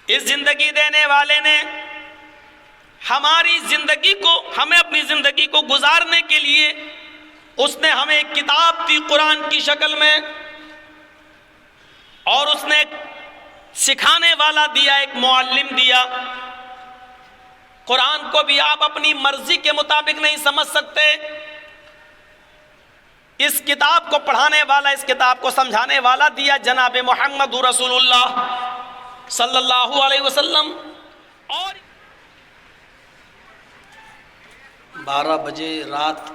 اس زندگی دینے والے نے ہمیں اپنی زندگی کو گزارنے کے لیے اس نے ہمیں ایک کتاب دی قرآن کی شکل میں، اور اس نے ایک سکھانے والا دیا، ایک معلم دیا۔ قرآن کو بھی آپ اپنی مرضی کے مطابق نہیں سمجھ سکتے، اس کتاب کو پڑھانے والا، اس کتاب کو سمجھانے والا دیا جناب محمد رسول اللہ صلی اللہ علیہ وسلم۔ اور 12 بجے رات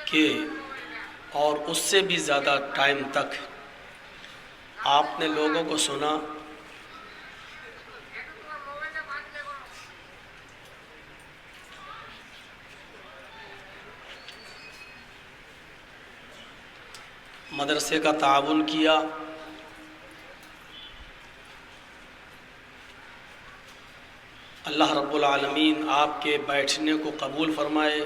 کے اور اس سے بھی زیادہ ٹائم تک آپ نے لوگوں کو سنا مدرسے کا تعاون کیا، اللہ رب العالمین آپ کے بیٹھنے کو قبول فرمائے۔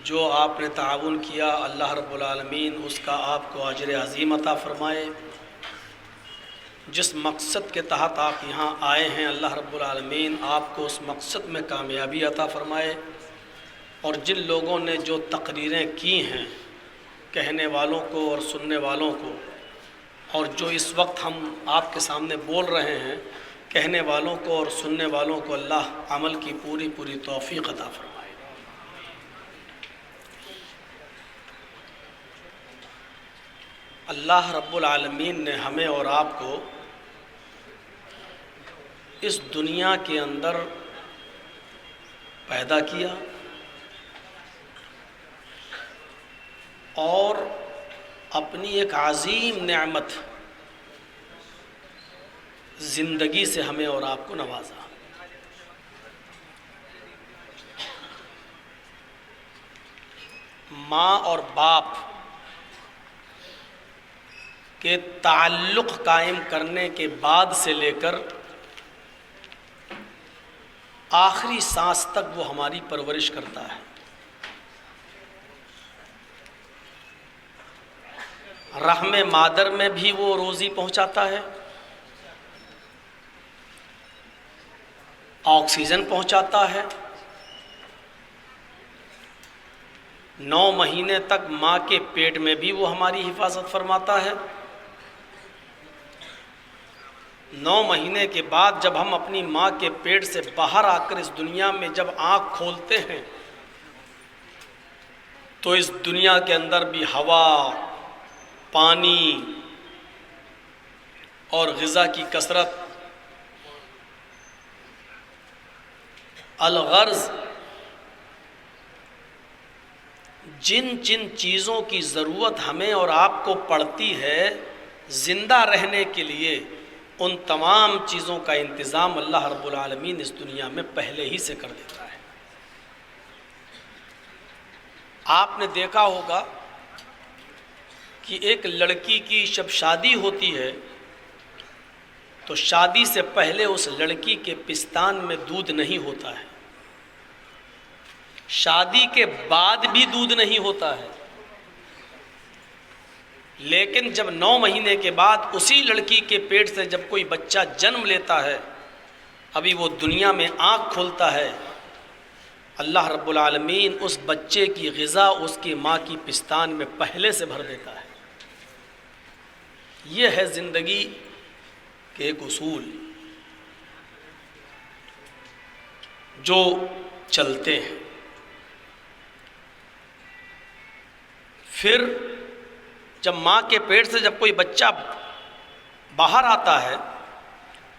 جو آپ نے تعاون کیا اللہ رب العالمین اس کا آپ کو اجر عظیم عطا فرمائے۔ جس مقصد کے تحت آپ یہاں آئے ہیں اللہ رب العالمین آپ کو اس مقصد میں کامیابی عطا فرمائے۔ اور جن لوگوں نے جو تقریریں کی ہیں کہنے والوں کو اور سننے والوں کو، اور جو اس وقت ہم آپ کے سامنے بول رہے ہیں کہنے والوں کو اور سننے والوں کو اللہ عمل کی پوری پوری توفیق عطا فرمائے۔ اللہ رب العالمین نے ہمیں اور آپ کو اس دنیا کے اندر پیدا کیا اور اپنی ایک عظیم نعمت زندگی سے ہمیں اور آپ کو نوازا۔ ماں اور باپ کے تعلق قائم کرنے کے بعد سے لے کر آخری سانس تک وہ ہماری پرورش کرتا ہے۔ رحم مادر میں بھی وہ روزی پہنچاتا ہے، آکسیجن پہنچاتا ہے، 9 مہینے تک ماں کے پیٹ میں بھی وہ ہماری حفاظت فرماتا ہے۔ 9 مہینے کے بعد جب ہم اپنی ماں کے پیٹ سے باہر آ کر اس دنیا میں جب آنکھ کھولتے ہیں تو اس دنیا کے اندر بھی ہوا، پانی اور غذا کی کثرت، الغرض جن جن چیزوں کی ضرورت ہمیں اور آپ کو پڑتی ہے زندہ رہنے کے لیے، ان تمام چیزوں کا انتظام اللہ رب العالمین اس دنیا میں پہلے ہی سے کر دیتا ہے۔ آپ نے دیکھا ہوگا کہ ایک لڑکی کی جب شادی ہوتی ہے تو شادی سے پہلے اس لڑکی کے پستان میں دودھ نہیں ہوتا ہے، شادی کے بعد بھی دودھ نہیں ہوتا ہے، لیکن جب 9 مہینے کے بعد اسی لڑکی کے پیٹ سے جب کوئی بچہ جنم لیتا ہے، ابھی وہ دنیا میں آنکھ کھولتا ہے، اللہ رب العالمین اس بچے کی غذا اس کی ماں کی پستان میں پہلے سے بھر دیتا ہے۔ یہ ہے زندگی کے ایک اصول جو چلتے ہیں۔ پھر جب ماں کے پیٹ سے جب کوئی بچہ باہر آتا ہے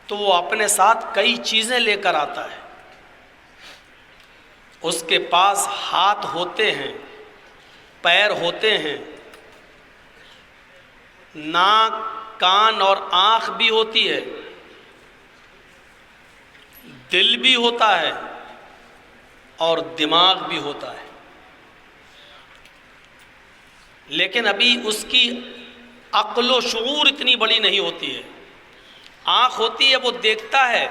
تو وہ اپنے ساتھ کئی چیزیں لے کر آتا ہے۔ اس کے پاس ہاتھ ہوتے ہیں، پیر ہوتے ہیں، ناک، کان اور آنکھ بھی ہوتی ہے، دل بھی ہوتا ہے اور دماغ بھی ہوتا ہے، لیکن ابھی اس کی عقل و شعور اتنی بڑی نہیں ہوتی ہے۔ آنکھ ہوتی ہے، وہ دیکھتا ہے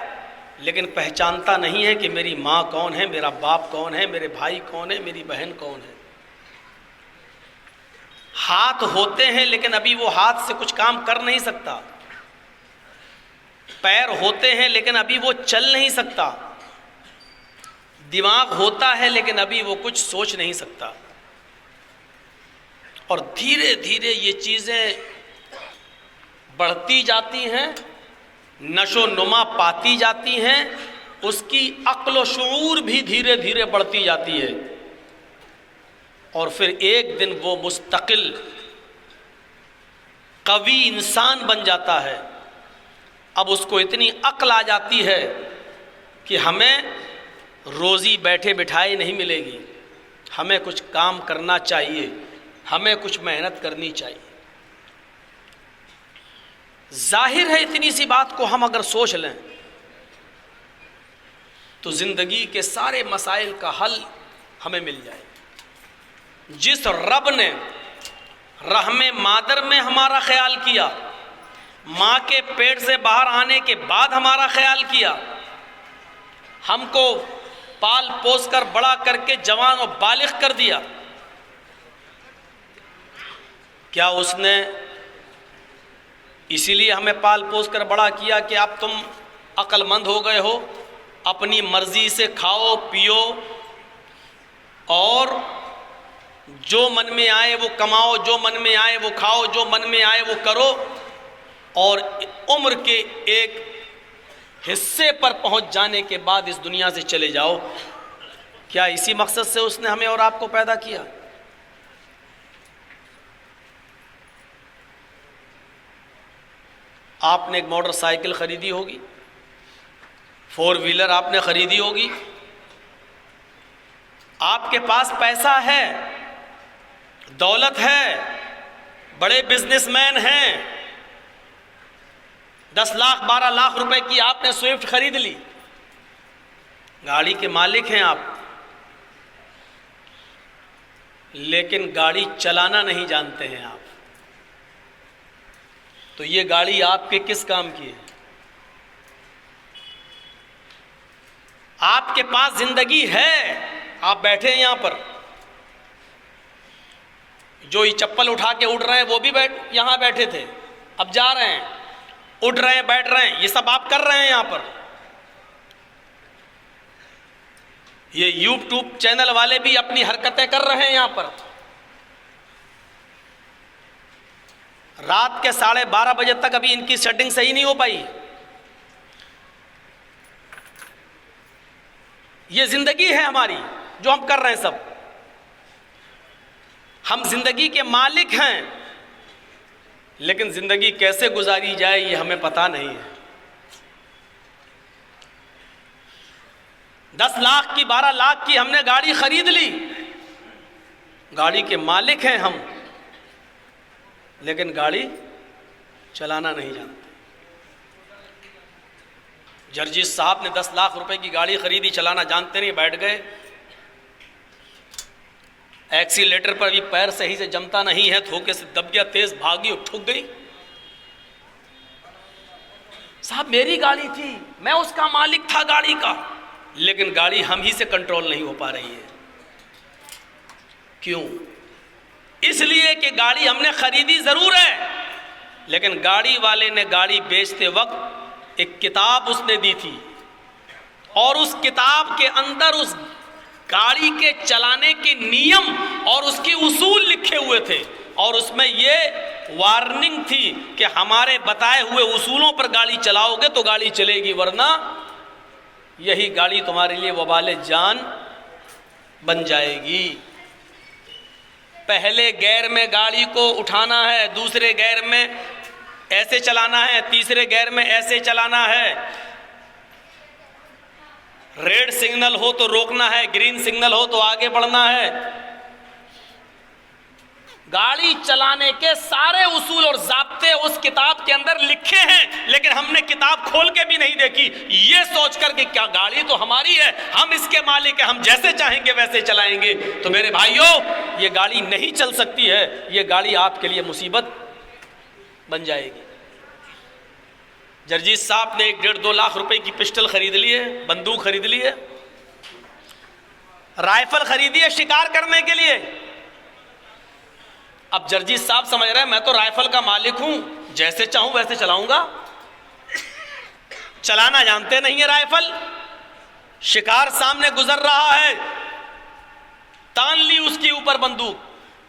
لیکن پہچانتا نہیں ہے کہ میری ماں کون ہے، میرا باپ کون ہے، میرے بھائی کون ہے، میری بہن کون ہے۔ ہاتھ ہوتے ہیں لیکن ابھی وہ ہاتھ سے کچھ کام کر نہیں سکتا، پیر ہوتے ہیں لیکن ابھی وہ چل نہیں سکتا، دماغ ہوتا ہے لیکن ابھی وہ کچھ سوچ نہیں سکتا، اور دھیرے دھیرے یہ چیزیں بڑھتی جاتی ہیں، نشو نما پاتی جاتی ہیں، اس کی عقل و شعور بھی دھیرے دھیرے بڑھتی جاتی ہے، اور پھر ایک دن وہ مستقل قوی انسان بن جاتا ہے۔ اب اس کو اتنی عقل آ جاتی ہے کہ ہمیں روزی بیٹھے بٹھائے نہیں ملے گی، ہمیں کچھ کام کرنا چاہیے، ہمیں کچھ محنت کرنی چاہیے۔ ظاہر ہے اتنی سی بات کو ہم اگر سوچ لیں تو زندگی کے سارے مسائل کا حل ہمیں مل جائے۔ جس رب نے رحم مادر میں ہمارا خیال کیا، ماں کے پیٹ سے باہر آنے کے بعد ہمارا خیال کیا، ہم کو پال پوس کر بڑا کر کے جوان و بالغ کر دیا، کیا اس نے اسی لیے ہمیں پال پوس کر بڑا کیا کہ اب تم عقل مند ہو گئے ہو، اپنی مرضی سے کھاؤ پیو اور جو من میں آئے وہ کماؤ، جو من میں آئے وہ کھاؤ، جو من میں آئے وہ کرو، اور عمر کے ایک حصے پر پہنچ جانے کے بعد اس دنیا سے چلے جاؤ؟ کیا اسی مقصد سے اس نے ہمیں اور آپ کو پیدا کیا؟ آپ نے ایک موٹر سائیکل خریدی ہوگی، 4 ویلر آپ نے خریدی ہوگی، آپ کے پاس پیسہ ہے، دولت ہے، بڑے بزنس مین ہیں، 10 لاکھ 12 لاکھ روپے کی آپ نے سوئفٹ خرید لی، گاڑی کے مالک ہیں آپ، لیکن گاڑی چلانا نہیں جانتے ہیں آپ، تو یہ گاڑی آپ کے کس کام کی ہے؟ آپ کے پاس زندگی ہے، آپ بیٹھے ہیں یہاں پر، جو یہ چپل اٹھا کے اڑ رہے ہیں وہ بھی یہاں بیٹھے تھے، اب جا رہے ہیں، اٹھ رہے ہیں، بیٹھ رہے ہیں، یہ سب آپ کر رہے ہیں یہاں پر۔ یہ یوٹیوب چینل والے بھی اپنی حرکتیں کر رہے ہیں یہاں پر، رات کے 12:30 بجے تک ابھی ان کی سیٹنگ صحیح نہیں ہو پائی۔ یہ زندگی ہے ہماری جو ہم کر رہے ہیں، سب ہم زندگی کے مالک ہیں، لیکن زندگی کیسے گزاری جائے یہ ہمیں پتہ نہیں ہے۔ 10 لاکھ کی 12 لاکھ کی ہم نے گاڑی خرید لی، گاڑی کے مالک ہیں ہم، لیکن گاڑی چلانا نہیں جانتے۔ جرجیت صاحب نے 10 لاکھ روپے کی گاڑی خریدی، چلانا جانتے نہیں، بیٹھ گئے، ایکسیلیٹر پر بھی پیر صحیح سے جمتا نہیں ہے، تھوکے سے دب گیا، تیز بھاگی اور ٹھک گئی۔ صاحب میری گاڑی تھی، میں اس کا مالک تھا گاڑی کا، لیکن گاڑی ہم ہی سے کنٹرول نہیں ہو پا رہی ہے۔ کیوں؟ اس لیے کہ گاڑی ہم نے خریدی ضرور ہے، لیکن گاڑی والے نے گاڑی بیچتے وقت ایک کتاب اس نے دی تھی، اور اس کتاب کے اندر اس گاڑی کے چلانے کے نیم اور اس کے اصول لکھے ہوئے تھے، اور اس میں یہ وارننگ تھی کہ ہمارے بتائے ہوئے اصولوں پر گاڑی چلاؤ گے تو گاڑی چلے گی، ورنہ یہی گاڑی تمہارے لیے وبال جان بن جائے گی۔ پہلے گیئر میں گاڑی کو اٹھانا ہے، دوسرے گیئر میں ایسے چلانا ہے، تیسرے گیئر میں ایسے چلانا ہے، ریڈ سگنل ہو تو روکنا ہے، گرین سگنل ہو تو آگے بڑھنا ہے۔ گاڑی چلانے کے سارے اصول اور ضابطے اس کتاب کے اندر لکھے ہیں، لیکن ہم نے کتاب کھول کے بھی نہیں دیکھی، یہ سوچ کر کہ کیا گاڑی تو ہماری ہے، ہم اس کے مالک ہیں، ہم جیسے چاہیں گے ویسے چلائیں گے۔ تو میرے بھائیوں، یہ گاڑی نہیں چل سکتی ہے، یہ گاڑی آپ کے لیے مصیبت بن جائے گی۔ جرجیت صاحب نے 1.5-2 لاکھ روپے کی پسٹل خرید لی ہے، بندوق خرید لی ہے، رائفل خریدی ہے شکار کرنے کے لیے۔ اب جرجیت صاحب سمجھ رہے ہیں میں تو رائفل کا مالک ہوں، جیسے چاہوں ویسے چلاؤں گا۔ چلانا جانتے نہیں ہیں رائفل. شکار سامنے گزر رہا ہے, تان لی اس کے اوپر بندوق,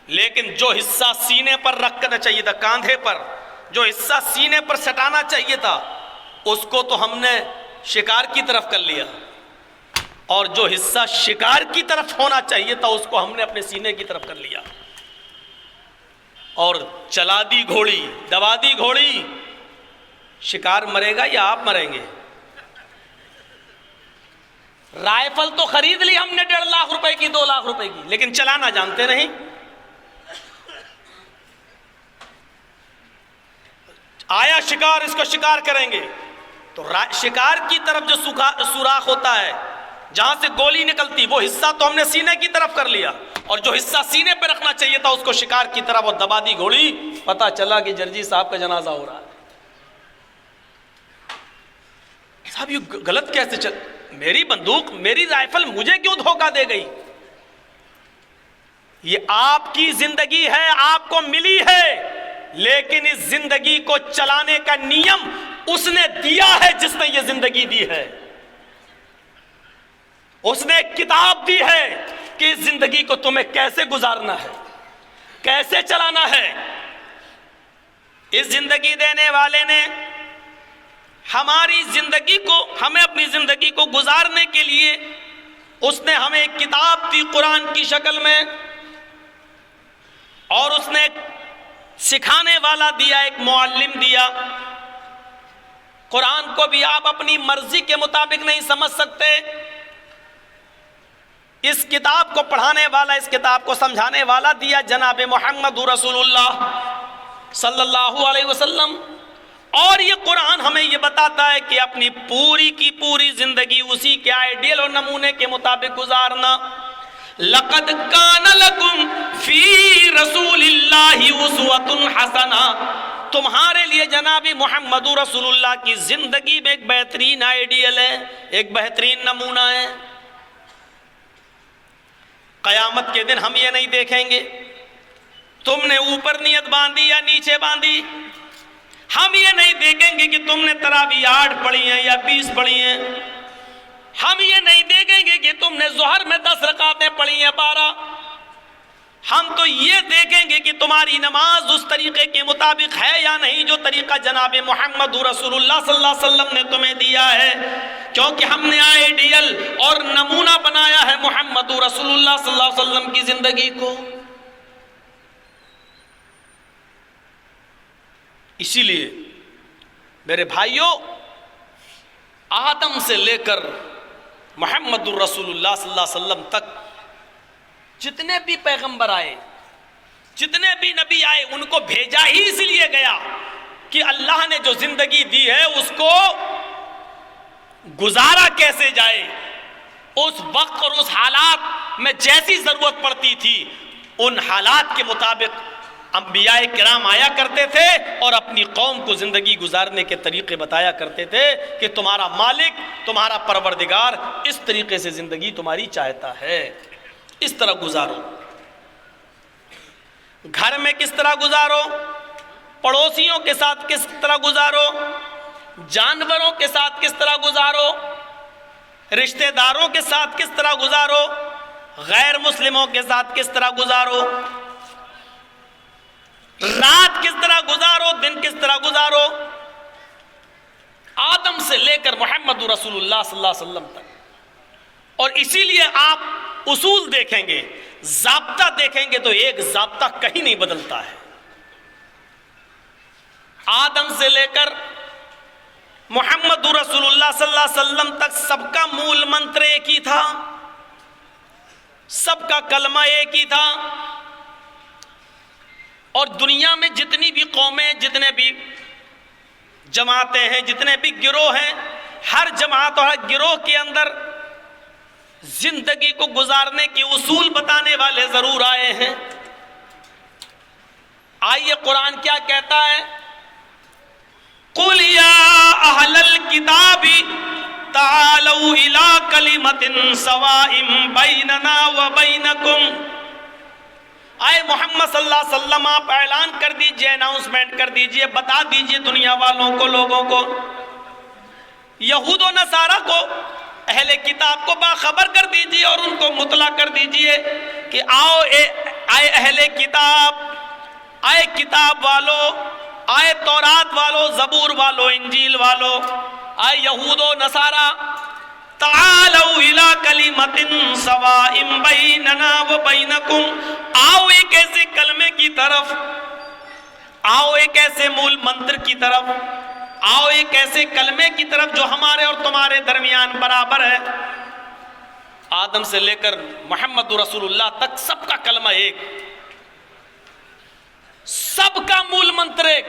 لیکن جو حصہ سینے پر رکھنا چاہیے تھا, کاندھے پر جو حصہ سینے پر سٹانا چاہیے تھا, اس کو تو ہم نے شکار کی طرف کر لیا, اور جو حصہ شکار کی طرف ہونا چاہیے تھا اس کو ہم نے اپنے سینے کی طرف کر لیا, اور چلا دی گھوڑی, دبا دی گھوڑی. شکار مرے گا یا آپ مریں گے؟ رائفل تو خرید لی ہم نے 1.5 لاکھ روپے کی, 2 لاکھ روپے کی, لیکن چلانا جانتے نہیں. آیا شکار, اس کو شکار کریں گے تو شکار کی طرف جو سوراخ ہوتا ہے جہاں سے گولی نکلتی, وہ حصہ تو ہم نے سینے کی طرف کر لیا, اور جو حصہ سینے پہ رکھنا چاہیے تھا اس کو شکار کی طرف, اور دبا دی گھوڑی. پتا چلا کہ جرجی صاحب کا جنازہ ہو رہا ہے. صاحب یہ غلط کیسے چل, میری بندوق, میری رائفل مجھے کیوں دھوکہ دے گئی؟ یہ آپ کی زندگی ہے, آپ کو ملی ہے, لیکن اس زندگی کو چلانے کا نیم اس نے دیا ہے جس نے یہ زندگی دی ہے. اس نے ایک کتاب دی ہے کہ اس زندگی کو تمہیں کیسے گزارنا ہے, کیسے چلانا ہے. اس زندگی دینے والے نے ہماری زندگی کو, ہمیں اپنی زندگی کو گزارنے کے لیے اس نے ہمیں ایک کتاب دی قرآن کی شکل میں, اور اس نے ایک سکھانے والا دیا, ایک معلم دیا. قرآن کو بھی آپ اپنی مرضی کے مطابق نہیں سمجھ سکتے. اس کتاب کو پڑھانے والا, اس کتاب کو سمجھانے والا دیا جناب محمد رسول اللہ صلی اللہ علیہ وسلم. اور یہ قرآن ہمیں یہ بتاتا ہے کہ اپنی پوری کی پوری زندگی اسی کے آئیڈیل اور نمونے کے مطابق گزارنا. لقد کان لکم فی رسول اللہ اسوۃ حسنہ, تمہارے لیے جناب محمد رسول اللہ کی زندگی میں ایک بہترین آئیڈیل ہے, ایک بہترین نمونہ ہے. قیامت کے دن ہم یہ نہیں دیکھیں گے تم نے اوپر نیت باندھی یا نیچے باندھی, ہم یہ نہیں دیکھیں گے کہ تم نے تراویح 8 پڑھی ہیں یا 20 پڑھی ہیں, ہم یہ نہیں دیکھیں گے کہ تم نے ظہر میں 10 رکعتیں پڑھی ہیں 12. ہم تو یہ دیکھیں گے کہ تمہاری نماز اس طریقے کے مطابق ہے یا نہیں جو طریقہ جناب محمد رسول اللہ صلی اللہ علیہ وسلم نے تمہیں دیا ہے, کیونکہ ہم نے آئیڈیل اور نمونہ بنایا ہے محمد رسول اللہ صلی اللہ علیہ وسلم کی زندگی کو. اسی لیے میرے بھائیوں, آدم سے لے کر محمد الرسول اللہ صلی اللہ علیہ وسلم تک جتنے بھی پیغمبر آئے, جتنے بھی نبی آئے, ان کو بھیجا ہی اس لیے گیا کہ اللہ نے جو زندگی دی ہے اس کو گزارا کیسے جائے. اس وقت اور اس حالات میں جیسی ضرورت پڑتی تھی ان حالات کے مطابق انبیاء کرام آیا کرتے تھے اور اپنی قوم کو زندگی گزارنے کے طریقے بتایا کرتے تھے کہ تمہارا مالک, تمہارا پروردگار اس طریقے سے زندگی تمہاری چاہتا ہے, اس طرح گزارو. گھر میں کس طرح گزارو, پڑوسیوں کے ساتھ کس طرح گزارو, جانوروں کے ساتھ کس طرح گزارو, رشتہ داروں کے ساتھ کس طرح گزارو, غیر مسلموں کے ساتھ کس طرح گزارو, رات کس طرح گزارو, دن کس طرح گزارو. آدم سے لے کر محمد رسول اللہ صلی اللہ علیہ وسلم تک. اور اسی لیے آپ اصول دیکھیں گے, ضابطہ دیکھیں گے تو ایک ضابطہ کہیں نہیں بدلتا ہے. آدم سے لے کر محمد رسول اللہ صلی اللہ علیہ وسلم تک سب کا مول منتر ایک ہی تھا, سب کا کلمہ ایک ہی تھا. اور دنیا میں جتنی بھی قومیں, جتنے بھی جماعتیں ہیں, جتنے بھی گروہ ہیں, ہر جماعت اور ہر گروہ کے اندر زندگی کو گزارنے کے اصول بتانے والے ضرور آئے ہیں. آئیے قرآن کیا کہتا ہے, قُلْ يَا أَهْلَ الْكِتَابِ تَعَالَوْا إِلَىٰ كَلِمَةٍ سَوَاءٍ بَيْنَنَا وَبَيْنَكُمْ. آئے محمد صلی اللہ علیہ وسلم آپ اعلان کر دیجئے, اناؤنسمنٹ کر دیجئے, بتا دیجئے دنیا والوں کو, لوگوں کو یہود و نصارہ کو، اہل کتاب کو باخبر کر دیجئے اور ان کو مطلع کر دیجئے کہ آؤ آئے اہل کتاب، آئے کتاب والو، آئے تورات والو، زبور والو، انجیل والو، آئے یہود و نصارہ، تعالوا الی کلمۃ سواء بیننا و بینکم، آؤ ایک ایسے کلمے کی طرف، آؤ ایک ایسے مول منتر کی طرف، آؤ ایک ایسے کلمے کی طرف جو ہمارے اور تمہارے درمیان برابر ہے۔ آدم سے لے کر محمد رسول اللہ تک سب کا کلمہ ایک، سب کا مول منتر ایک۔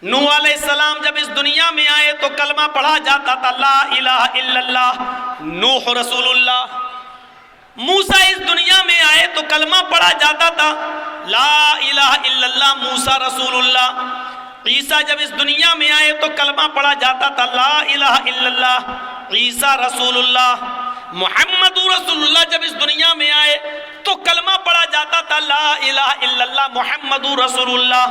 نوح علیہ السلام جب اس دنیا میں آئے تو کلمہ پڑھا جاتا تھا لا الہ الا اللہ نوح رسول اللہ۔ موسیٰ اس دنیا میں آئے تو کلمہ پڑھا جاتا تھا لا الہ الا اللہ موسیٰ رسول اللہ۔ عیسیٰ جب اس دنیا میں آئے تو کلمہ پڑھا جاتا تھا لا الہ الا اللہ عیسیٰ رسول اللہ۔ محمد رسول اللہ جب اس دنیا میں آئے تو کلمہ پڑھا جاتا تھا لا الہ الا اللہ محمد رسول اللہ۔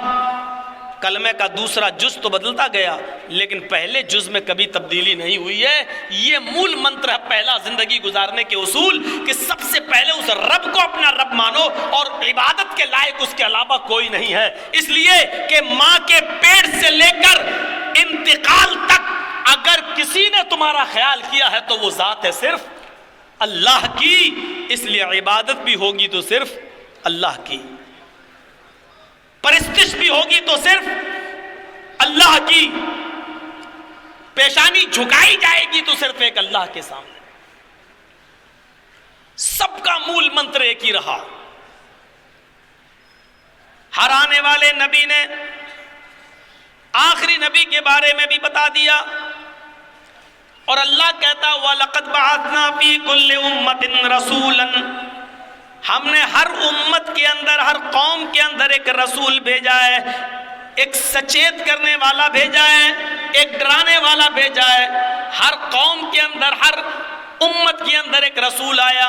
کلمے کا دوسرا جز تو بدلتا گیا لیکن پہلے جز میں کبھی تبدیلی نہیں ہوئی ہے۔ یہ مول منتر ہے پہلا زندگی گزارنے کے اصول، کہ سب سے پہلے اس رب کو اپنا رب مانو اور عبادت کے لائق اس کے علاوہ کوئی نہیں ہے۔ اس لیے کہ ماں کے پیٹ سے لے کر انتقال تک اگر کسی نے تمہارا خیال کیا ہے تو وہ ذات ہے صرف اللہ کی، اس لیے عبادت بھی ہوگی تو صرف اللہ کی، پرستش بھی ہوگی تو صرف اللہ کی، پیشانی جھکائی جائے گی تو صرف ایک اللہ کے سامنے۔ سب کا مول منتر ایک ہی رہا۔ ہر آنے والے نبی نے آخری نبی کے بارے میں بھی بتا دیا، اور اللہ کہتا وَلَقَدْ بَعَثْنَا فِي كُلِّ أُمَّةٍ رَسُولًا، ہم نے ہر امت کے اندر، ہر قوم کے اندر ایک رسول بھیجا ہے، ایک سچیت کرنے والا بھیجا ہے، ایک ڈرانے والا بھیجا ہے۔ ہر قوم کے اندر، ہر امت کے اندر ایک رسول آیا۔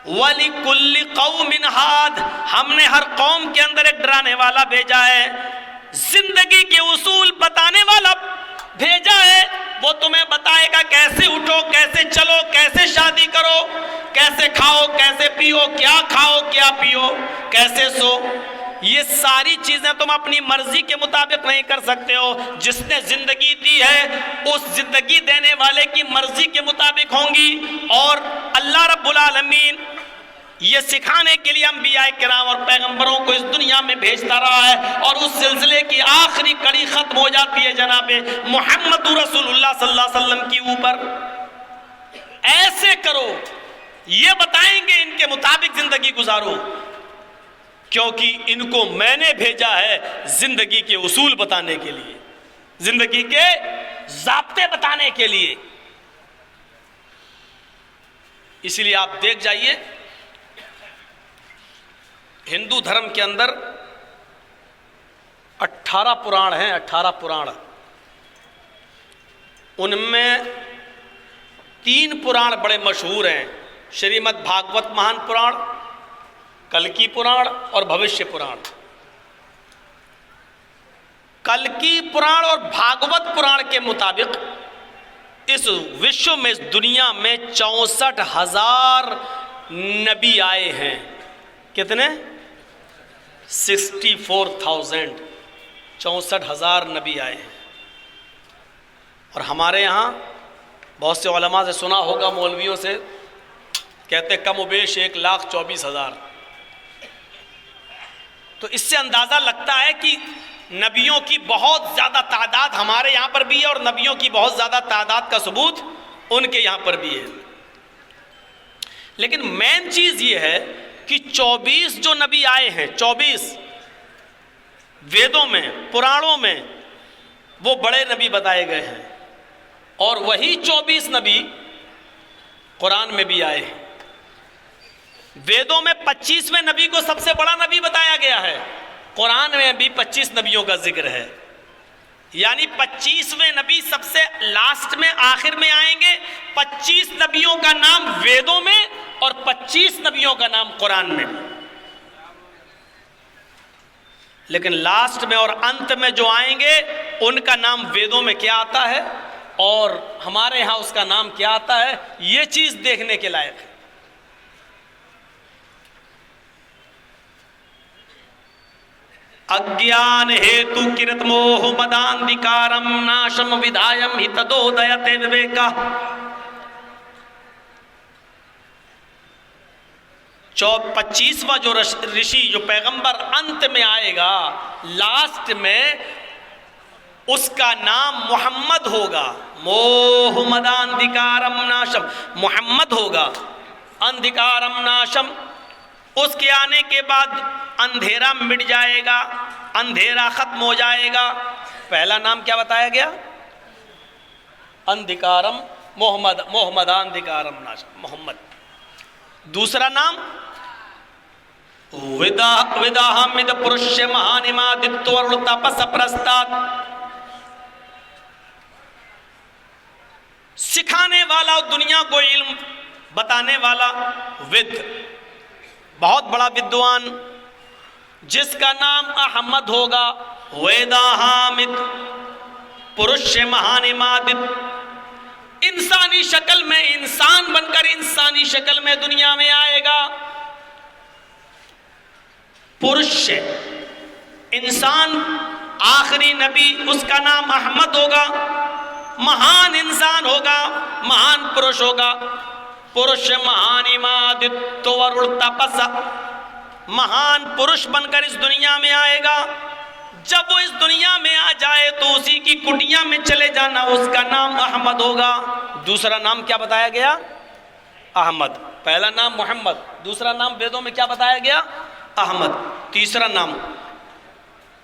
وَلِكُلِّ قَوْمٍ ہَادٍ، ہم نے ہر قوم کے اندر ایک ڈرانے والا بھیجا ہے، زندگی کے اصول بتانے والا بھیجا ہے۔ وہ تمہیں بتائے گا کیسے اٹھو، کیسے چلو، کیسے شادی کرو، کیسے کھاؤ، کیسے پیو، کیا کھاؤ کیا پیو، کیسے سو۔ یہ ساری چیزیں تم اپنی مرضی کے مطابق نہیں کر سکتے ہو، جس نے زندگی دی ہے اس زندگی دینے والے کی مرضی کے مطابق ہوں گی۔ اور اللہ رب العالمین یہ سکھانے کے لیے انبیاء کرام اور پیغمبروں کو اس دنیا میں بھیجتا رہا ہے، اور اس سلسلے کی آخری کڑی ختم ہو جاتی ہے جناب محمد رسول اللہ صلی اللہ علیہ وسلم کی اوپر۔ ایسے کرو، یہ بتائیں گے، ان کے مطابق زندگی گزارو، کیونکہ ان کو میں نے بھیجا ہے زندگی کے اصول بتانے کے لیے، زندگی کے ضابطے بتانے کے لیے۔ اسی لیے آپ دیکھ جائیے ہندو دھرم کے اندر 18 پران ہیں، 18 پران، ان میں 3 پران بڑے مشہور ہیں، شریمد بھاگوت مہان پران، کلکی پران اور بھوشیہ پران۔ کلکی پران اور بھاگوت پران کے مطابق اس وشو میں، اس دنیا میں 64,000 نبی آئے ہیں۔ کتنے؟ 64,000، 64,000 نبی آئے ہیں۔ اور ہمارے یہاں بہت سے علماء سے سنا ہوگا، مولویوں سے، کہتے کم و بیش 1,24,000۔ تو اس سے اندازہ لگتا ہے کہ نبیوں کی بہت زیادہ تعداد ہمارے یہاں پر بھی ہے، اور نبیوں کی بہت زیادہ تعداد کا ثبوت ان کے یہاں پر بھی ہے۔ لیکن مین چیز یہ ہے کہ 24 جو نبی آئے ہیں، 24 ویدوں میں، پرانوں میں، وہ بڑے نبی بتائے گئے ہیں، اور وہی 24 نبی قرآن میں بھی آئے ہیں۔ ویدوں میں 25ویں نبی کو سب سے بڑا نبی بتایا گیا ہے، قرآن میں بھی 25 نبیوں کا ذکر ہے، یعنی 25ویں نبی سب سے لاسٹ میں، آخر میں آئیں گے۔ 25 نبیوں کا نام ویدوں میں اور 25 نبیوں کا نام قرآن میں، لیکن لاسٹ میں اور انت میں جو آئیں گے ان کا نام ویدوں میں کیا آتا ہے اور ہمارے ہاں اس کا نام کیا آتا ہے، یہ چیز دیکھنے کے لائق ہے۔ اگیان ہیتو کرت موہ مداندھکارم ناشم ودھایم ہتدودیتے وویکا۔ 25واں جو رشی جو پیغمبر انت میں آئے گا، لاسٹ میں، اس کا نام محمد ہوگا۔ موہ مداندھکارم ناشم، محمد ہوگا، اندھکارم ناشم، اس کے آنے کے بعد اندھیرا مٹ جائے گا، اندھیرا ختم ہو جائے گا۔ پہلا نام کیا بتایا گیا؟ اندھکارم محمد، محمداندھکارم ناشم، محمد۔ دوسرا نام وداہمد پرش مہانمادتور تپس پرستات، سکھانے والا، دنیا کو علم بتانے والا، ود، بہت بڑا ودوان، جس کا نام احمد ہوگا۔ ویداہامد پرش مہانمادت، انسانی شکل میں، انسان بن کر انسانی شکل میں دنیا میں آئے گا۔ پرش، انسان، آخری نبی، اس کا نام احمد ہوگا۔ مہان انسان ہوگا، مہان پرش ہوگا۔ پرش مہانمادتور تپس، مہان پرش بن کر اس دنیا میں آئے گا۔ جب وہ اس دنیا میں آ جائے تو اسی کی کٹیا میں چلے جانا، اس کا نام احمد ہوگا۔ دوسرا نام کیا بتایا گیا؟ احمد۔ پہلا نام محمد، دوسرا نام ویدوں میں کیا بتایا گیا؟ احمد۔ تیسرا نام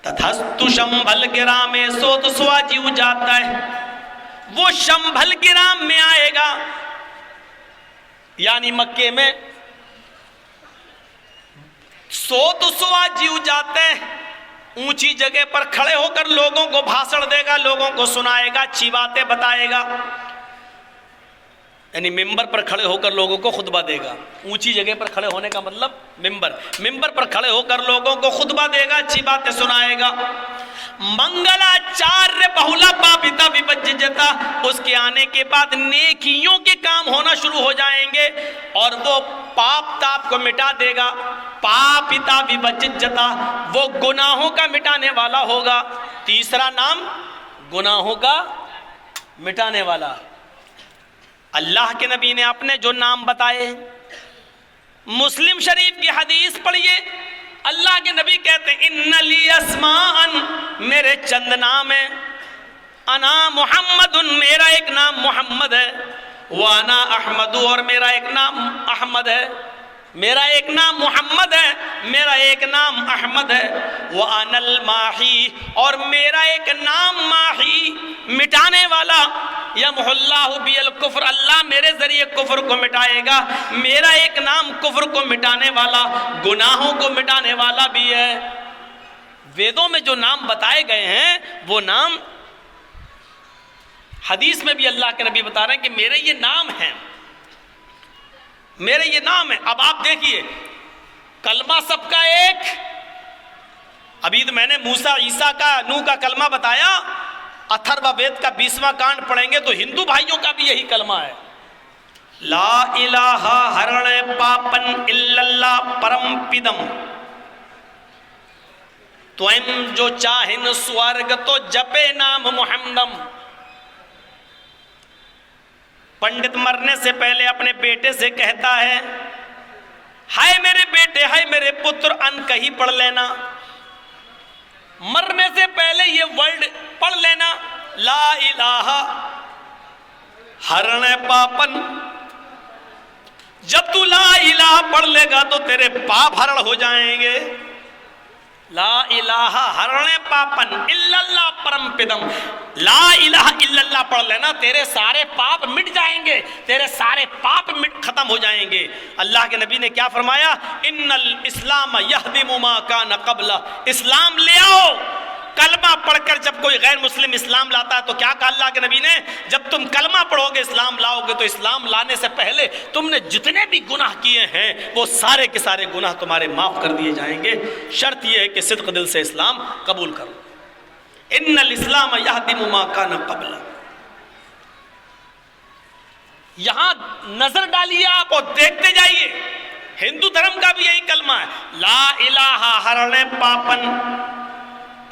تتھستو شمبھل گرام، سو تو سوا جیو جاتا ہے، وہ شمبھل گرام میں آئے گا، یعنی مکے میں۔ سو تو سوا جیو جاتے ہیں، اونچی جگہ پر کھڑے ہو کر لوگوں کو بھاشن دے گا، لوگوں کو سنائے گا، اچھی باتیں بتائے گا، یعنی ممبر پر کھڑے ہو کر لوگوں کو خطبہ دے گا۔ اونچی جگہ پر کھڑے ہونے کا مطلب ممبر پر کھڑے ہو کر لوگوں کو خطبہ دے گا، اچھی باتیں سنائے گا۔ منگلاچاریہ بہلا پاپتا وپججتا، اس کے آنے کے بعد نیکیوں کے کام ہونا شروع ہو جائیں گے اور وہ پاپ تاپ کو مٹا دے گا۔ پاپتا وپججتا، وہ گناہوں کا مٹانے والا ہوگا۔ تیسرا نام گناہوں کا مٹانے والا۔ اللہ کے نبی نے اپنے جو نام بتائے، مسلم شریف کی حدیث پڑھیے، اللہ کے نبی کہتے ہیں ان لی اسماء، میرے چند نام ہیں، انا محمد، میرا ایک نام محمد ہے، وانا احمد، اور میرا ایک نام احمد ہے، میرا ایک نام محمد ہے، میرا ایک نام احمد ہے، وانا الماحی، اور میرا ایک نام ماحی، مٹانے والا، یمحو اللہ بی الکفر، اللہ میرے ذریعے کفر کو مٹائے گا، میرا ایک نام کفر کو مٹانے والا، گناہوں کو مٹانے والا بھی ہے۔ ویدوں میں جو نام بتائے گئے ہیں وہ نام حدیث میں بھی اللہ کے نبی بتا رہے ہیں کہ میرے یہ نام ہیں، میرے یہ نام ہیں۔ اب آپ دیکھیے، کلمہ سب کا ایک، ابھی تو میں نے موسیٰ عیسیٰ کا نوح کا کلمہ بتایا، اتھرو وید کا 20واں کانڈ پڑھیں گے تو ہندو بھائیوں کا بھی یہی کلمہ ہے، لا الہ ہرن پاپن الا اللہ پرم پدم، توئم جو چاہن سورگ تو جپے نام محمدم۔ پنڈت مرنے سے پہلے اپنے بیٹے سے کہتا ہے، ہائے میرے بیٹے، ہائے میرے پتر، ان کہیں پڑھ لینا، مرنے سے پہلے یہ ورڈ پڑھ لینا، لا الہ ہرن پاپن۔ جب تو لا الہ پڑھ لے گا تو تیرے پاپ ہرن ہو جائیں گے۔ لا الہ ہرن پاپن الا اللہ پرم پدم، لا الہ الا اللہ پڑھ لینا، تیرے سارے پاپ مٹ جائیں گے، تیرے سارے پاپ ختم ہو جائیں گے۔ اللہ کے نبی نے کیا فرمایا؟ ان الاسلام یہدم ما کان قبلہ، اسلام لے آؤ۔ کلمہ پڑھ کر جب کوئی غیر مسلم اسلام لاتا ہے تو کیا کہا اللہ کے نبی نے؟ جب تم کلمہ پڑھو گے، اسلام لاؤ گے، تو اسلام لانے سے پہلے تم نے جتنے بھی گناہ کیے ہیں وہ سارے کے سارے گناہ تمہارے معاف کر دیے جائیں گے، شرط یہ ہے کہ صدق دل سے اسلام قبول کرو۔ ان الاسلام یہدم ما کان قبلہ. یہاں نظر ڈالیے آپ اور دیکھتے جائیے. ہندو دھرم کا بھی یہی کلمہ ہے, لا الہ ہرنے پاپن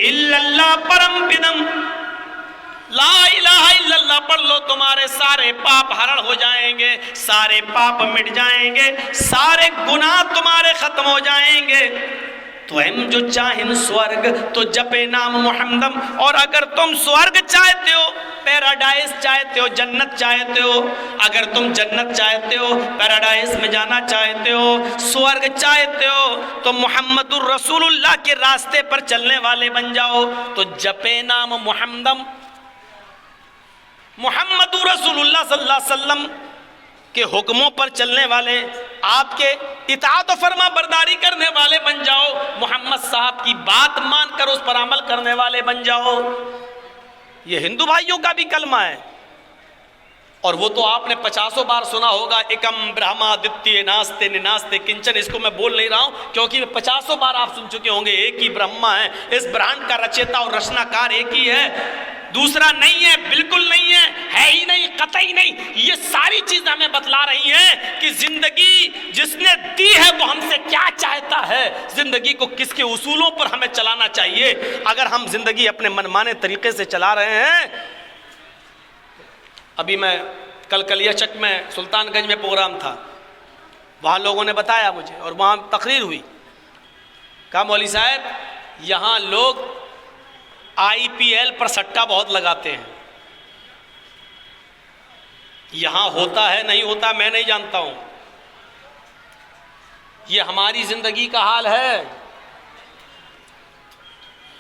الا اللہ پرم پدم. لا الہ الا اللہ پڑھ لو, تمہارے سارے پاپ ہرن ہو جائیں گے, سارے پاپ مٹ جائیں گے, سارے گناہ تمہارے ختم ہو جائیں گے. تو ہم جو چاہیں سورگ تو جپے نام محمدم. اور اگر تم سورگ چاہتے ہو, پیراڈائز چاہتے ہو, جنت چاہتے ہو, اگر تم جنت چاہتے ہو, پیراڈائز میں جانا چاہتے ہو, سورگ چاہتے ہو, تو محمد الرسول اللہ کے راستے پر چلنے والے بن جاؤ. تو جپے نام محمدم, محمد رسول اللہ صلی اللہ علیہ وسلم کے حکموں پر چلنے والے, آپ کے اطاعت و فرما برداری کرنے والے بن جاؤ. محمد صاحب کی بات مان کر اس پر عمل کرنے والے بن جاؤ. یہ ہندو بھائیوں کا بھی کلمہ ہے, اور وہ تو آپ نے 50 بار سنا ہوگا, ایکم برہما دتیہ ناستے نناستے کنچن. اس کو میں بول نہیں رہا ہوں کیونکہ 50 بار آپ سن چکے ہوں گے. ایک ہی برہما ہے, اس برہنڈ کا رچیتا اور رچنا کار ایک ہی ہے, دوسرا نہیں ہے, بالکل نہیں ہے ہی نہیں, قطعی نہیں. یہ ساری چیزیں ہمیں بتلا رہی ہیں کہ زندگی جس نے دی ہے وہ ہم سے کیا چاہتا ہے, زندگی کو کس کے اصولوں پر ہمیں چلانا چاہیے. اگر ہم زندگی اپنے منمانے طریقے سے چلا رہے ہیں. ابھی میں کل کلیا چک میں سلطان گنج میں پروگرام تھا, وہاں لوگوں نے بتایا مجھے, اور وہاں تقریر ہوئی. کہا مولوی صاحب یہاں لوگ آئی پی ایل پر سٹا بہت لگاتے ہیں. یہاں ہوتا ہے نہیں ہوتا میں نہیں جانتا ہوں, یہ ہماری زندگی کا حال ہے.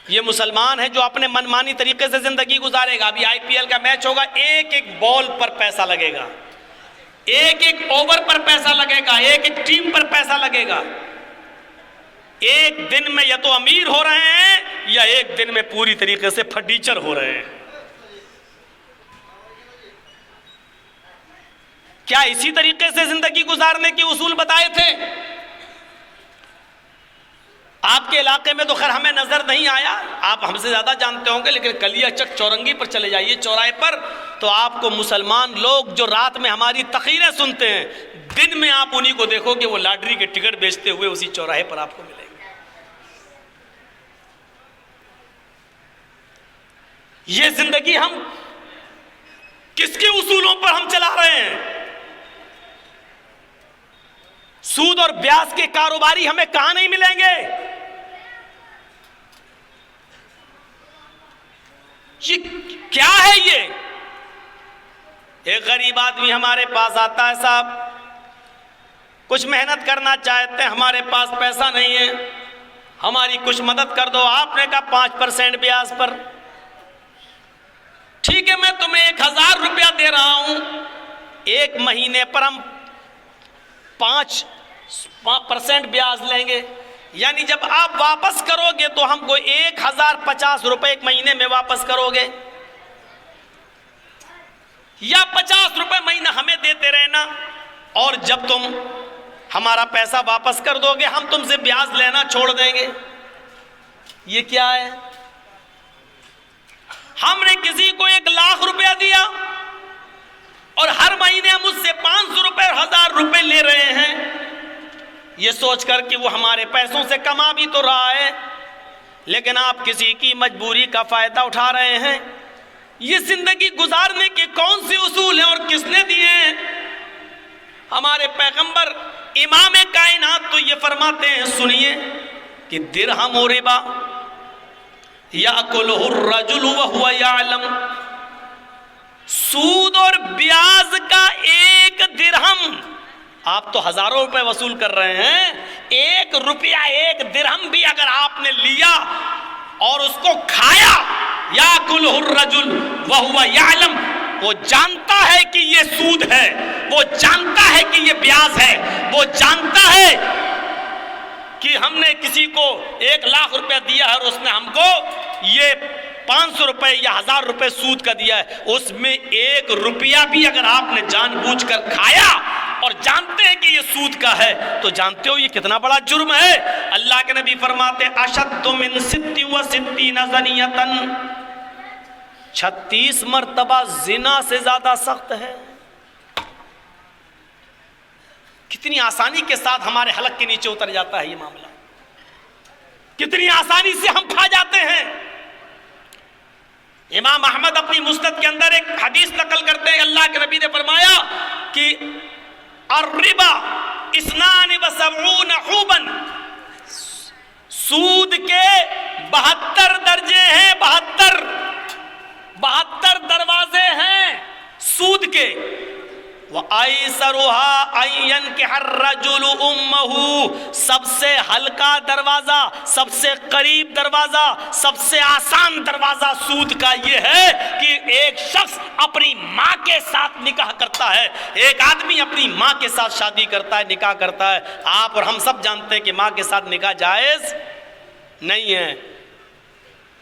یہ مسلمان ہے جو اپنے منمانی طریقے سے زندگی گزارے گا. ابھی آئی پی ایل کا میچ ہوگا, ایک ایک بال پر پیسہ لگے گا, ایک ایک اوور پر پیسہ لگے گا, ایک ایک ٹیم پر پیسہ لگے گا. ایک دن میں یا تو امیر ہو رہے ہیں یا ایک دن میں پوری طریقے سے فرنیچر ہو رہے ہیں. کیا اسی طریقے سے زندگی گزارنے کے اصول بتائے تھے؟ آپ کے علاقے میں تو خیر ہمیں نظر نہیں آیا, آپ ہم سے زیادہ جانتے ہوں گے, لیکن کلیا چک چورنگی پر چلے جائیے, چوراہے پر, تو آپ کو مسلمان لوگ جو رات میں ہماری تقریریں سنتے ہیں, دن میں آپ انہی کو دیکھو کہ وہ لاٹری کے ٹکٹ بیچتے ہوئے اسی چوراہے پر آپ کو ملیں گے. یہ زندگی ہم کس کے اصولوں پر ہم چلا رہے ہیں؟ سود اور بیاج کے کاروباری ہمیں کہاں نہیں ملیں گے؟ یہ کیا ہے؟ یہ ایک غریب آدمی ہمارے پاس آتا ہے, صاحب کچھ محنت کرنا چاہتے ہیں, ہمارے پاس پیسہ نہیں ہے, ہماری کچھ مدد کر دو. آپ نے کہا 5% بیاج پر, ٹھیک ہے میں تمہیں 1000 روپیہ دے رہا ہوں, ایک مہینے پر ہم 5% بیاج لیں گے, یعنی جب آپ واپس کرو گے تو ہم کو 1050 روپے ایک مہینے میں واپس کرو گے, یا 50 روپے مہینہ ہمیں دیتے رہنا, اور جب تم ہمارا پیسہ واپس کر دو گے ہم تم سے بیاج لینا چھوڑ دیں گے. یہ کیا ہے؟ ہم نے کسی کو 1,00,000 روپیہ دیا اور ہر مہینے ہم اس سے 500 روپے اور 1000 روپے لے رہے ہیں, یہ سوچ کر کہ وہ ہمارے پیسوں سے کما بھی تو رہا ہے, لیکن آپ کسی کی مجبوری کا فائدہ اٹھا رہے ہیں. یہ زندگی گزارنے کے کون سے اصول ہیں اور کس نے دیے ہیں؟ ہمارے پیغمبر امام کائنات تو یہ فرماتے ہیں, سنیے, کہ درہم و ربا یاکلہ الرجل وہو یعلم, سود اور بیاج کا 1 درہم, آپ تو ہزاروں روپے وصول کر رہے ہیں, 1 روپیہ 1 درہم بھی اگر آپ نے لیا اور اس کو کھایا, یاکلہ الرجل وہو یعلم, وہ جانتا ہے کہ یہ سود ہے, وہ جانتا ہے کہ یہ بیاج ہے, وہ جانتا ہے کہ ہم نے کسی کو 1,00,000 روپے دیا ہے اور اس نے ہم کو یہ 500 روپے یا 1000 روپے سود کا دیا ہے, اس میں 1 روپیہ بھی اگر آپ نے جان بوجھ کر کھایا اور جانتے ہیں کہ یہ سود کا ہے, تو جانتے ہو یہ کتنا بڑا جرم ہے. اللہ کے نبی فرماتے اشد من 66 زنیۃ, 36 مرتبہ زنا سے زیادہ سخت ہے. کتنی آسانی کے ساتھ ہمارے حلق کے نیچے اتر جاتا ہے یہ معاملہ, کتنی آسانی سے ہم کھا جاتے ہیں. امام احمد اپنی مسند کے اندر ایک حدیث نقل کرتے ہیں, اللہ کے نبی نے فرمایا کہ الربا 72 حوبا, سود کے 72 درجے ہیں, 72 دروازے ہیں سود کے. وَأَيْسَرُهَا أَن يَنْكِحَ الرَّجُلُ أُمَّهُ, سب سے ہلکا دروازہ, سب سے قریب دروازہ, سب سے آسان دروازہ سود کا یہ ہے کہ ایک شخص اپنی ماں کے ساتھ نکاح کرتا ہے. ایک آدمی اپنی ماں کے ساتھ شادی کرتا ہے, نکاح کرتا ہے. آپ اور ہم سب جانتے ہیں کہ ماں کے ساتھ نکاح جائز نہیں ہے.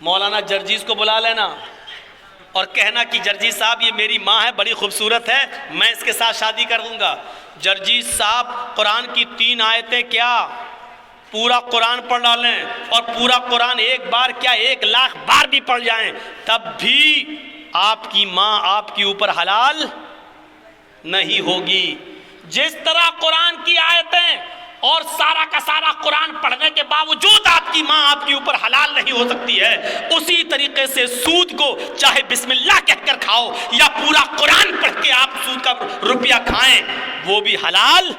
مولانا جرجیز کو بلا لینا اور کہنا کہ جرجیز صاحب یہ میری ماں ہے, بڑی خوبصورت ہے, میں اس کے ساتھ شادی کر دوں گا. جرجیز صاحب قرآن کی 3 آیتیں کیا پورا قرآن پڑھ ڈالیں, اور پورا قرآن ایک بار کیا 1,00,000 بار بھی پڑھ جائیں, تب بھی آپ کی ماں آپ کے اوپر حلال نہیں ہوگی. جس طرح قرآن کی آیتیں اور سارا کا سارا قرآن پڑھنے کے باوجود آپ کی ماں آپ کے اوپر حلال نہیں ہو سکتی ہے, اسی طریقے سے سود کو چاہے بسم اللہ کہہ کر کھاؤ یا پورا قرآن پڑھ کے آپ سود کا روپیہ کھائیں, وہ بھی حلال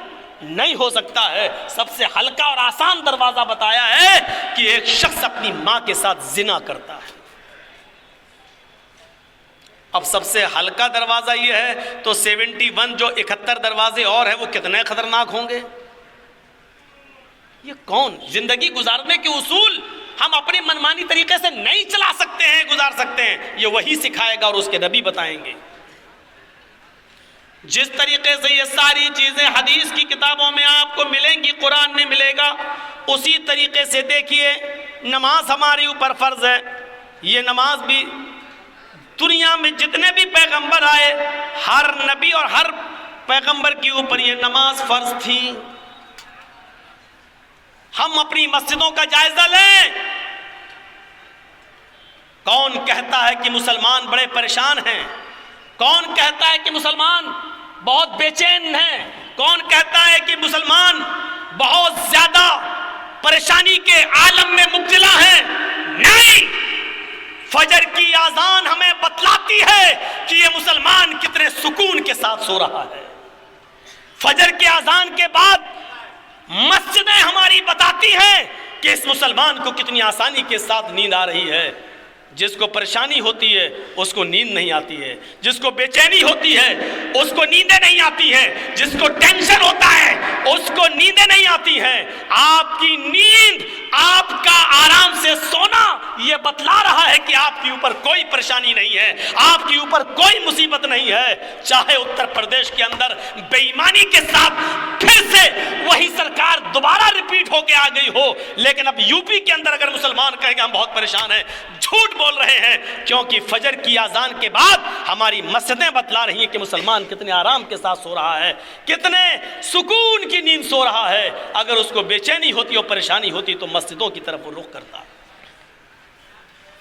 نہیں ہو سکتا ہے. سب سے ہلکا اور آسان دروازہ بتایا ہے کہ ایک شخص اپنی ماں کے ساتھ زنا کرتا ہے. اب سب سے ہلکا دروازہ یہ ہے تو 71 جو 71 دروازے اور ہیں وہ کتنے خطرناک ہوں گے. یہ کون زندگی گزارنے کے اصول ہم اپنی منمانی طریقے سے نہیں چلا سکتے ہیں, گزار سکتے ہیں, یہ وہی سکھائے گا اور اس کے نبی بتائیں گے. جس طریقے سے یہ ساری چیزیں حدیث کی کتابوں میں آپ کو ملیں گی, قرآن میں ملے گا, اسی طریقے سے دیکھیے نماز ہمارے اوپر فرض ہے. یہ نماز بھی دنیا میں جتنے بھی پیغمبر آئے ہر نبی اور ہر پیغمبر کے اوپر یہ نماز فرض تھی. ہم اپنی مسجدوں کا جائزہ لیں. کون کہتا ہے کہ مسلمان بڑے پریشان ہیں, کون کہتا ہے کہ مسلمان بہت بے چین ہیں, کون کہتا ہے کہ مسلمان بہت زیادہ پریشانی کے عالم میں مبتلا ہیں. نہیں, فجر کی اذان ہمیں بتلاتی ہے کہ یہ مسلمان کتنے سکون کے ساتھ سو رہا ہے. فجر کے اذان کے بعد مسجدیں ہماری بتاتی ہیں کہ اس مسلمان کو کتنی آسانی کے ساتھ نیند آ رہی ہے. جس کو پریشانی ہوتی ہے اس کو نیند نہیں آتی ہے, جس کو بے چینی ہوتی ہے اس کو نیندیں نہیں آتی ہیں, جس کو ٹینشن ہوتا ہے اس کو نیندیں نہیں آتی ہیں. آپ کی نیند, آپ کا آرام سے سونا یہ بتلا رہا ہے کہ آپ کے اوپر کوئی پریشانی نہیں ہے, آپ کے اوپر کوئی مصیبت نہیں ہے. چاہے اتر پردیش کے اندر بے ایمانی کے ساتھ پھر سے وہی سرکار دوبارہ ریپیٹ ہو کے آ گئی ہو, لیکن اب یو پی کے اندر اگر مسلمان کہیں کہ ہم بہت پریشان ہیں, جھوٹ بول رہے ہیں, کیونکہ فجر کی اذان کے بعد ہماری مسجدیں بتلا رہی ہیں کہ مسلمان کتنے آرام کے ساتھ سو رہا ہے, کتنے سکون کی نیند سو رہا ہے. اگر اس کو بے چینی ہوتی اور پریشانی ہوتی تو مسجدوں کی طرف وہ رخ کرتا.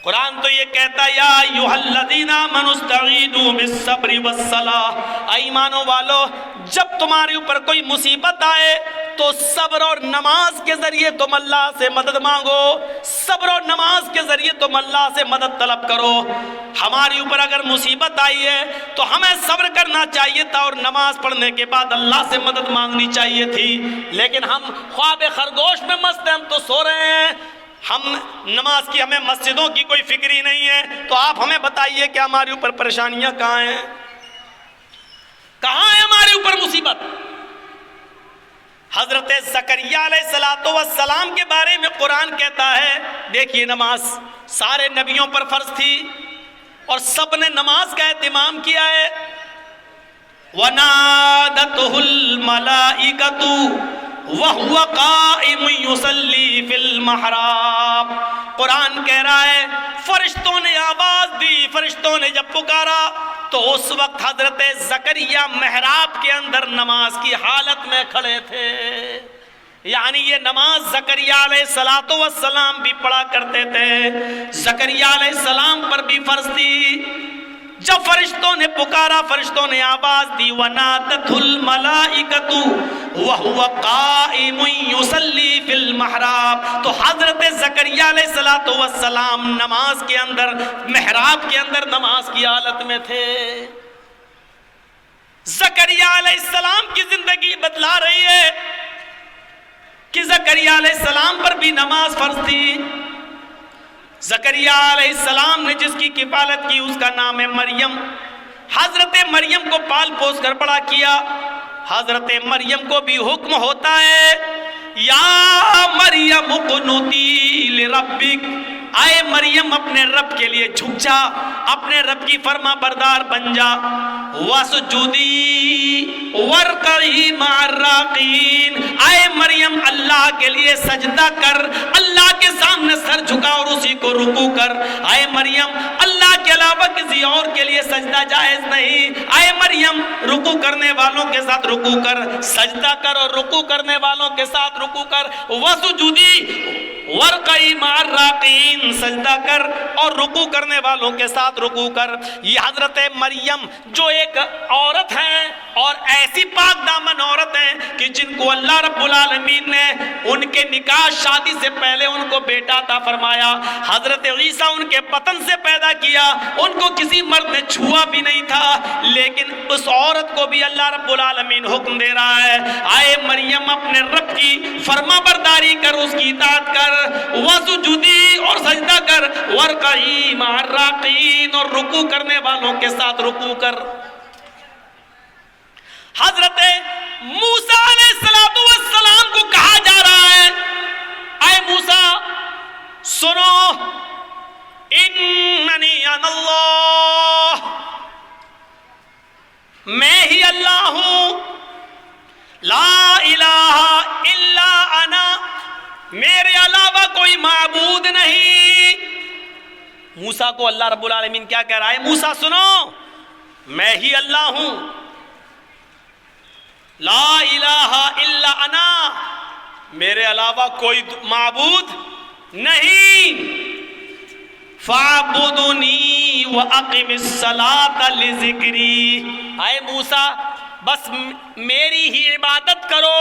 قرآن تو یہ کہتا ہے یا ایھا الذین آمنوا استعینوا بالصبر والصلاۃ, ایمانوں والو جب تمہارے اوپر کوئی مصیبت آئے تو صبر اور نماز کے ذریعے تم اللہ سے مدد مانگو, صبر اور نماز کے ذریعے تم اللہ سے مدد طلب کرو. ہمارے اوپر اگر مصیبت آئی ہے تو ہمیں صبر کرنا چاہیے تھا اور نماز پڑھنے کے بعد اللہ سے مدد مانگنی چاہیے تھی, لیکن ہم خواب خرگوش میں مست ہیں, ہم تو سو رہے ہیں, ہم نماز کی ہمیں مسجدوں کی کوئی فکر ہی نہیں ہے. تو آپ ہمیں بتائیے کہ ہمارے اوپر پریشانیاں کہاں ہیں, کہاں ہے ہمارے اوپر مصیبت. حضرت زکریا علیہ السلام کے بارے میں قرآن کہتا ہے, دیکھیے نماز سارے نبیوں پر فرض تھی اور سب نے نماز کا اہتمام کیا ہے. وَنَادَتْهُ الْمَلَائِكَةُ وَهُوَ قَائِمٌ يُصَلِّي فِي الْمِحْرَابِ, قرآن کہہ رہا ہے فرشتوں نے آواز دی, فرشتوں نے جب پکارا تو اس وقت حضرت زکریا محراب کے اندر نماز کی حالت میں کھڑے تھے. یعنی یہ نماز زکریا علیہ السلام بھی پڑھا کرتے تھے, زکریا علیہ السلام پر بھی فرض تھی. جب فرشتوں نے پکارا، فرشتوں نے آواز دی، وَنَادَتْهُ الْمَلَائِكَةُ وَهُوَ قَائِمٌ يُصَلِّي فِي الْمِحْرَابِ، تو حضرت زکریا علیہ السلام نماز کے اندر، محراب کے اندر نماز کی حالت میں تھے۔ زکریا علیہ السلام کی زندگی بدلا رہی ہے کہ زکریا علیہ السلام پر بھی نماز فرض تھی۔ زکریا علیہ السلام نے جس کی کفالت کی اس کا نام ہے مریم۔ حضرت مریم کو پال پوس کر بڑا کیا۔ حضرت مریم کو بھی حکم ہوتا ہے، یا مریم اقنتی لربک، آئے مریم اپنے رب کے لیے جھک جا، اپنے رب کی فرما بردار بن جا۔ وَسْجُدِي وَارْكَعِي مَعَ الرَّاكِعِينَ، آئے مریم اللہ کے لیے سجدہ کر، اللہ کے سامنے سر جھکا اور اسی کو رکوع کر۔ آئے مریم اللہ کے علاوہ کسی اور کے لیے سجدہ جائز نہیں۔ آئے مریم رکوع کرنے والوں کے ساتھ رکوع کر، سجدہ کر اور رکوع کرنے والوں کے ساتھ رکوع کر۔ وَسْجُدِي وَارْكَعِي مَعَ الرَّاكِعِينَ، سجدہ کر اور رکوع کرنے والوں کے ساتھ رکوع کر۔ یہ حضرت مریم جو ایک عورت ہیں اور ایسی پاک دامن عورت ہیں کہ جن کو اللہ رب العالمین نے ان کے نکاح شادی سے پہلے ان کو بیٹا عطا فرمایا۔ حضرت عیسیٰ ان کے بطن سے پیدا کیا، ان کو کسی مرد نے چھوا بھی نہیں تھا، لیکن اس عورت کو بھی اللہ رب العالمین حکم دے رہا ہے، آئے مریم اپنے رب کی فرما برداری کر، اس کی اطاعت کر، وسجدی اور سجدہ کر، وارکعی مع الراکعین اور رکوع کرنے والوں کے ساتھ رکوع کر۔ حضرت موسیٰ علیہ السلام کو کہا جا رہا ہے، اے موسیٰ سنو، اننی انا اللہ، میں ہی اللہ ہوں، لا الہ الا انا، میرے علاوہ کوئی معبود نہیں۔ موسیٰ کو اللہ رب العالمین کیا کہہ رہا ہے؟ موسیٰ سنو، میں ہی اللہ ہوں، لا الہ الا انا، میرے علاوہ کوئی معبود نہیں، فاعبدنی واقم الصلاۃ لذکری، اے موسیٰ بس میری ہی عبادت کرو،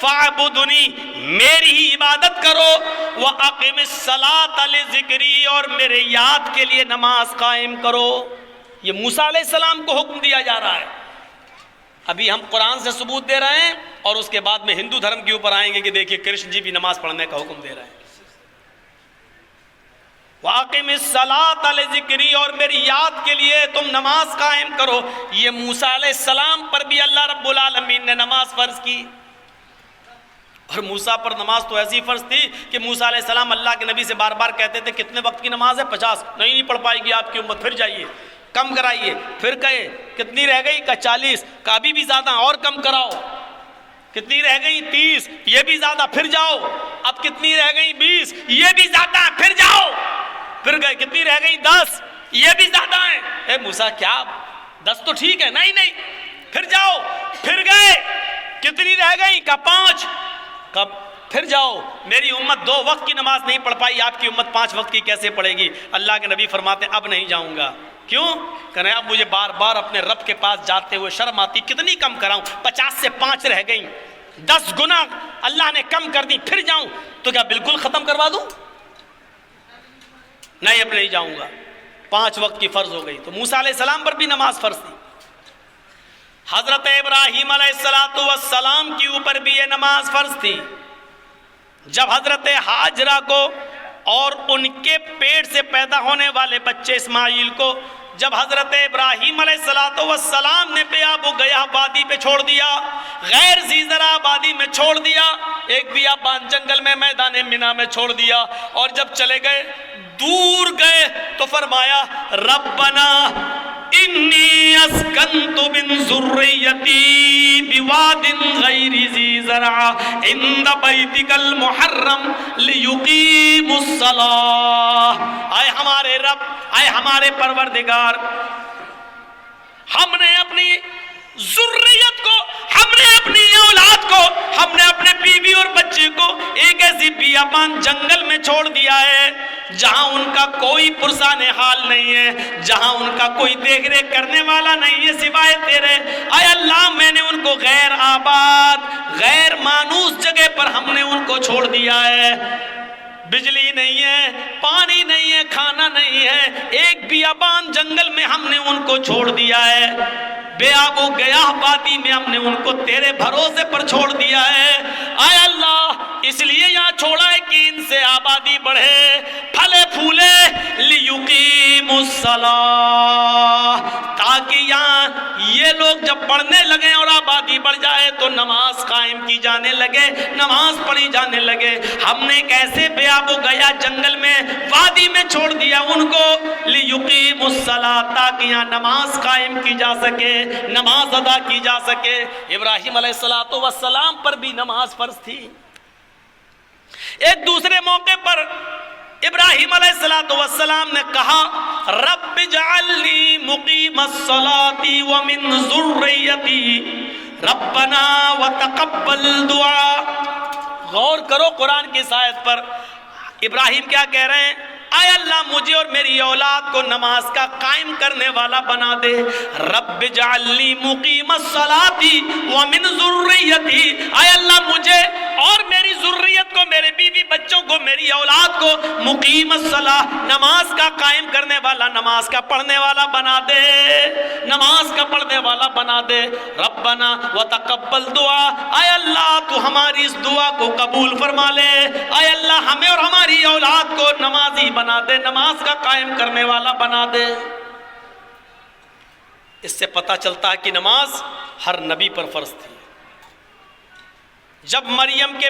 فاعبدنی میری ہی عبادت کرو، واقم الصلاۃ لذکری اور میرے یاد کے لیے نماز قائم کرو۔ یہ موسیٰ علیہ السلام کو حکم دیا جا رہا ہے۔ ابھی ہم قرآن سے ثبوت دے رہے ہیں اور اس کے بعد میں ہندو دھرم کے اوپر آئیں گے کہ دیکھیے کرشن جی بھی نماز پڑھنے کا حکم دے رہے ہیں۔ واقم الصلاۃ لذکری اور میری یاد کے لیے تم نماز قائم کرو۔ یہ موسیٰ علیہ السلام پر بھی اللہ رب العالمین نے نماز فرض کی، اور موسیٰ پر نماز تو ایسی فرض تھی کہ موسیٰ علیہ السلام اللہ کے نبی سے بار بار کہتے تھے کتنے وقت کی نماز ہے؟ 50۔ نہیں پڑھ پائے گی آپ کی امت، پھر جائیے کم کرائیے۔ پھر کہے کتنی رہ گئی؟ کہ 40۔ کہا ابھی بھی زیادہ، اور کم کراؤ۔ کتنی رہ گئی؟ 30۔ یہ بھی زیادہ، پھر جاؤ۔ اب کتنی رہ گئی؟ 20۔ یہ بھی زیادہ، پھر جاؤ۔ پھر گئے کتنی رہ گئی؟ 10۔ یہ بھی زیادہ ہیں۔ اے موسیٰ کیا 10 تو ٹھیک ہے؟ نہیں نہیں، پھر جاؤ۔ پھر گئے کتنی رہ گئی؟ کہ 5۔ کب؟ پھر جاؤ، میری امت 2 وقت کی نماز نہیں پڑھ پائی، آپ کی امت 5 وقت کی کیسے پڑھے گی؟ اللہ کے نبی فرماتے اب نہیں جاؤں گا۔ کیوں؟ کہ اب مجھے بار بار اپنے رب کے پاس جاتے ہوئے شرم آتی، کتنی کم کراؤں؟ 50 سے 5 رہ گئیں، 10 گنا اللہ نے کم کر دی، پھر جاؤں تو کیا بالکل ختم کروا دوں؟ نہیں، اب نہیں جاؤں گا۔ 5 وقت کی فرض ہو گئی۔ تو موسیٰ علیہ السلام پر بھی نماز فرض تھی۔ حضرت ابراہیم علیہ السلام کے اوپر بھی یہ نماز فرض تھی۔ جب حضرت ہاجرہ کو اور ان کے پیٹ سے پیدا ہونے والے بچے اسماعیل کو جب حضرت ابراہیم علیہ السلام نے بیابو گیا وادی پہ چھوڑ دیا، غیر ذی زرع وادی میں چھوڑ دیا، ایک بیابان جنگل میں میدان منا میں چھوڑ دیا، اور جب چلے گئے دور گئے تو فرمایا ربنا انی اسکنت من ذریتی بواد غیر ذی زرع عند بیتک المحرم لیقیموا الصلاۃ۔ اے ہمارے رب، اے ہمارے پروردگار، ہم نے اپنی ذریت کو، ہم نے اپنی اولاد کو، ہم نے اپنے بیوی اور بچے کو ایک ایسی بیابان جنگل میں چھوڑ دیا ہے جہاں ان کا کوئی پرسان حال نہیں ہے، جہاں ان کا کوئی دیکھ ریکھ کرنے والا نہیں ہے سوائے تیرے۔ اے اللہ میں نے ان کو غیر آباد، غیر مانوس جگہ پر ہم نے ان کو چھوڑ دیا ہے، بجلی نہیں ہے، پانی نہیں ہے، کھانا نہیں ہے، ایک بیابان جنگل میں ہم نے ان کو چھوڑ دیا ہے، بے آب و گیاہ وادی میں ہم نے ان کو تیرے بھروسے پر چھوڑ دیا ہے۔ اے اللہ اس لیے یہاں چھوڑا ہے کہ ان سے آبادی بڑھے، پھلے پھولے، لیقیموا الصلاۃ، تاکہ یہاں یہ لوگ جب پڑھنے لگے اور آبادی بڑھ جائے تو نماز قائم کی جانے لگے، نماز پڑھی جانے لگے۔ ہم نے ایک ایسے بے آب و گیا جنگل میں، وادی میں چھوڑ دیا ان کو، لیقیموا الصلاۃ، تاکہ یہاں نماز قائم کی جا سکے، نماز ادا کی جا سکے۔ ابراہیم علیہ السلام پر بھی نماز فرض تھی۔ ایک دوسرے موقع پر ابراہیم علیہ السلام نے کہا رب اجعلنی مقیم الصلاۃ ومن ذریتی ربنا وتقبل دعا۔ غور کرو قرآن کی اس آیت پر، ابراہیم کیا کہہ رہے ہیں؟ اے اللہ مجھے اور میری اولاد کو نماز کا قائم کرنے والا بنا دے۔ رب اجعلنی مقیم الصلاۃ ومن ذریتی، اے اللہ مجھے اور میری ذریت کو، میرے بیوی بچوں کو، میری اولاد کو مقیم الصلاۃ، نماز کا قائم کرنے والا، نماز کا پڑھنے والا بنا دے، نماز کا پڑھنے والا بنا دے۔ ربنا وتقبل دعا، اے اللہ تو ہماری اس دعا کو قبول فرما لے، اے اللہ ہمیں اور ہماری اولاد کو نمازی بنا دے، نماز کا قائم کرنے والا بنا دے۔ اس سے پتہ چلتا ہے کہ نماز ہر نبی پر فرض تھی۔ جب مریم کے